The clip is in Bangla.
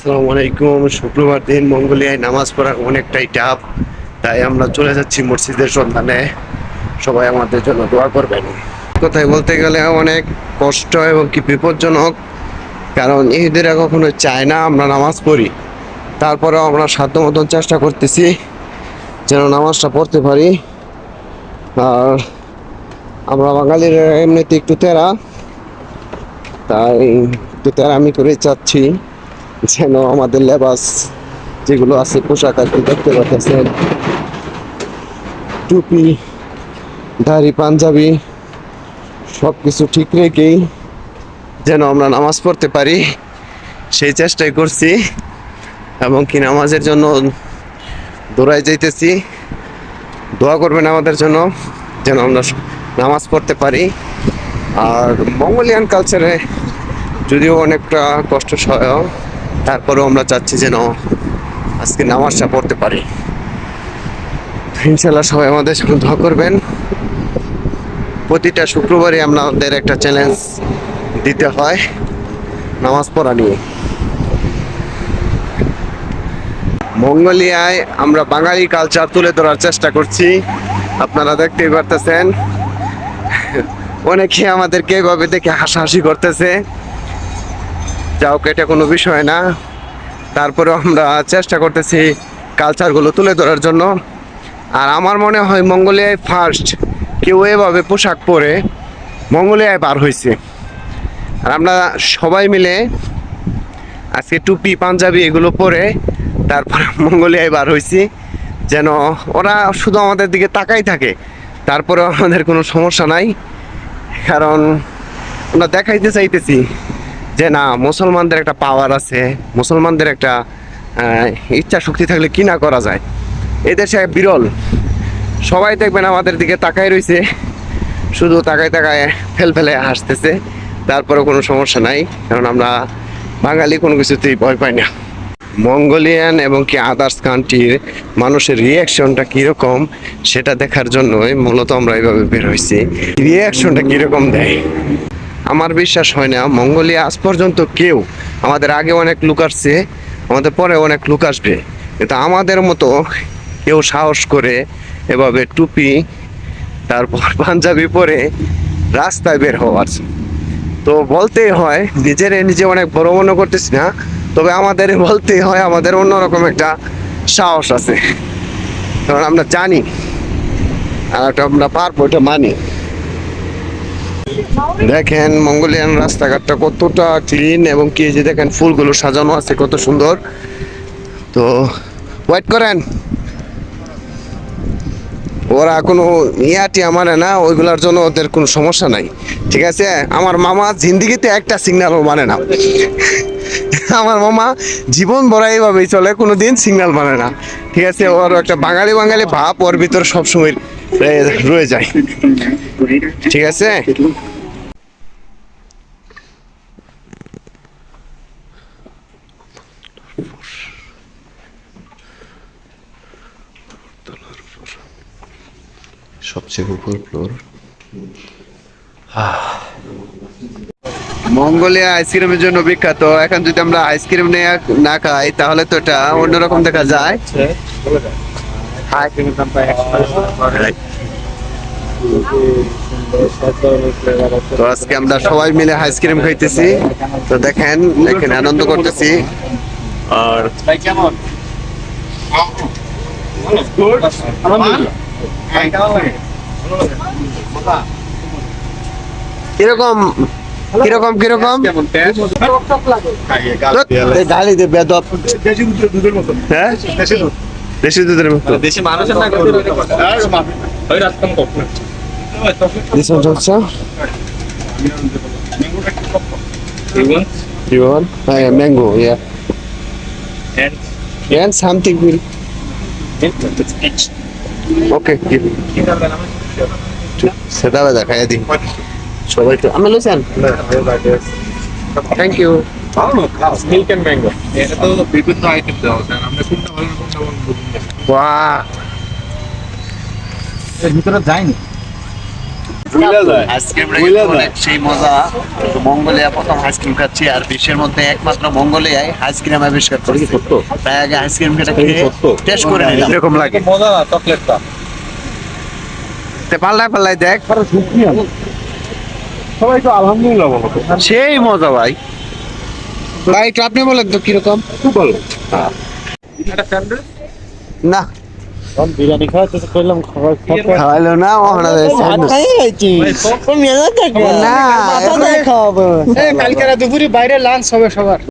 আসসালামু আলাইকুম। শুক্রবার দিন মঙ্গোলিয়ায় নামাজ পড়া অনেকটাই টাফ, তাই আমরা চলে যাচ্ছি মসজিদের সন্ধানে। সবাই আমাদের জন্য দোয়া করবেন। কথাই বলতে গেলে অনেক কষ্ট এবং কি বিপজ্জনক, কারণ ইহুদিরা কখনো চায় না আমরা নামাজ পড়ি। তারপরেও আমরা সাধ্য মতন চেষ্টা করতেছি যেন নামাজটা পড়তে পারি। আর আমরা বাঙালিরা এমনিতে একটু তেরা, তাই একটু তেরামি করে চাচ্ছি যেন আমাদের লেবাস যেগুলো আছে, পোশাক আর কি দেখতে পাচ্ছেন, টুপি, দাড়ি, পাঞ্জাবি সব কিছু ঠিক রেখেই যেন আমরা নামাজ পড়তে পারি সেই চেষ্টাই করছি, এবং কি নামাজের জন্য দৌড়াই যাইতেছি। দোয়া করবেন আমাদের জন্য যেন আমরা নামাজ পড়তে পারি। আর মঙ্গোলিয়ান কালচারে যদিও অনেকটা কষ্ট সহ, তারপরেও আমরা চাচ্ছি যেন আজকে নামাজটা পড়তে পারি। ইনশাল্লাহ সবাই আমাদের সাথে দোয়া করবেন। প্রতিটা শুক্রবারই আমাদের একটা চ্যালেঞ্জ দিতে হয় নামাজ পড়া নিয়ে। মঙ্গোলিয়ায় আমরা বাঙালি কালচার তুলে ধরার চেষ্টা করছি, আপনারা দেখতেই পারতেছেন। অনেকে আমাদেরকে এভাবে দেখে হাসাহাসি করতেছে, যাও এটা কোনো বিষয় না। তারপরেও আমরা চেষ্টা করতেছি কালচারগুলো তুলে ধরার জন্য। আর আমার মনে হয় মঙ্গোলিয়ায় ফার্স্ট কেউ এভাবে পোশাক পরে মঙ্গোলিয়ায় বার হয়েছে। আর আমরা সবাই মিলে আজকে টুপি, পাঞ্জাবি এগুলো পরে তারপরে মঙ্গোলিয়ায় বার হয়েছি, যেন ওরা শুধু আমাদের দিকে তাকাই থাকে, তারপরেও আমাদের কোনো সমস্যা নাই। কারণ আমরা দেখাইতে চাইতেছি যে না, মুসলমানদের একটা পাওয়ার আছে, মুসলমানদের একটা ইচ্ছা শক্তি থাকলে কি না করা যায়। এদেশে বিরল, সবাই দেখবেন আমাদের দিকে তাকাই রয়েছে, শুধু তাকায় তাকায় ফেলে হাসতেছে, তারপরে কোনো সমস্যা নাই, কারণ আমরা বাঙালি কোনো কিছুতেই ভয় পাই না। মঙ্গোলিয়ান এবং কি আদার্স কান্ট্রির মানুষের রিয়াকশনটা কীরকম সেটা দেখার জন্যই মূলত আমরা এইভাবে বের হয়েছি। রিয়াকশনটা কীরকম দেয় আমার বিশ্বাস হয় না মঙ্গোলিয়া আজ পর্যন্ত কেউ, আমাদের আগে অনেক লোক আসছে, আমাদের পরে অনেক লোক আসবে, কিন্তু আমাদের মতো কেউ সাহস করে এভাবে টুপি তারপর পাঞ্জাবি পরে রাস্তায় বের হওয়ার। তো বলতেই হয়, নিজে অনেক বড় মনে করতেছি না, তবে আমাদের বলতেই হয় আমাদের অন্যরকম একটা সাহস আছে, কারণ আমরা জানি আর আমরা পারবো, এটা মানি। দেখেন মঙ্গোলিয়ান রাস্তাঘাটটা কতটা ক্লিন, এবং কি যে দেখেন ফুলগুলো সাজানো আছে কত সুন্দর। তো ওয়েট করেন, ওরা কোনো ইয়াটিয়া মানে না, ওইগুলোর জন্য ওদের কোনো সমস্যা নাই, ঠিক আছে। আমার মামা জিন্দিগিতে একটা সিগন্যালও মানে না। আমার মামা জীবন ভরা এইভাবেই চলে, কোনো দিন সিগন্যাল মানে না, ঠিক আছে। ওর একটা বাঙালি বাঙালি ভাব ওর ভিতরে সবসময় রয়ে যায়, ঠিক আছে। সবচেয়ে উপর ফ্লোর। মঙ্গোলিয়া আইসক্রিমের জন্য বিখ্যাত। এখন যদি আমরা আইসক্রিম না খাই তাহলে তো এটা অন্যরকম দেখা যায়। তো আজকে আমরা সবাই মিলে আইসক্রিম খাইতেছি, তো দেখেন এখানে আনন্দ করতেছি। আর কিরকম কিরকম কিরকম গালি দেবে, হ্যাঁ দেশি দুধের মতো দেশি মানুষের না ওই রাস্তা কখন This one also? You want? Mango, yeah. And something will. Okay, give. সেটা দেখাই দিই সবাই তো আমি লইছেন। Thank you. Milk and mango এটা তো বিভিন্ন আইটেম দেওয়া আছে, আমরা কোনটা ভালো কোনটা বুঝুন না। বাহ, এর ভিতরে যায়নি। বুঝলা যায় আইসক্রিমটা বুঝলা কিন্তু যায় অনেক সেই মজা। তো মঙ্গোলিয়া প্রথম আইসক্রিম খাচ্ছি, আর বিশ্বের মধ্যে একমাত্র মঙ্গোলিয়ায় আইসক্রিম আবিষ্কার করেছে। সত্য? তাই আগে আইসক্রিম খেতে এটা কি খেয়ে সত্য? টেস্ট করে নিলাম। এরকম লাগে মজা না চকলেটটা তে পাল্লায় পাল্লায় দেখ সবাই তো আলহামদুলিল্লাহ বলো তো সেই মজা ভাই। ভাই একটু আপনি বলেন তো কিরকম? খুব ভালো একটা স্যান্ডউইচ না বিরিয়ানি খাওয়াতে কইলাম খাবার খাওয়াইলো না ওখানে ভাই না কালকে দুপুরে বাইরে লাঞ্চ হবে সবার।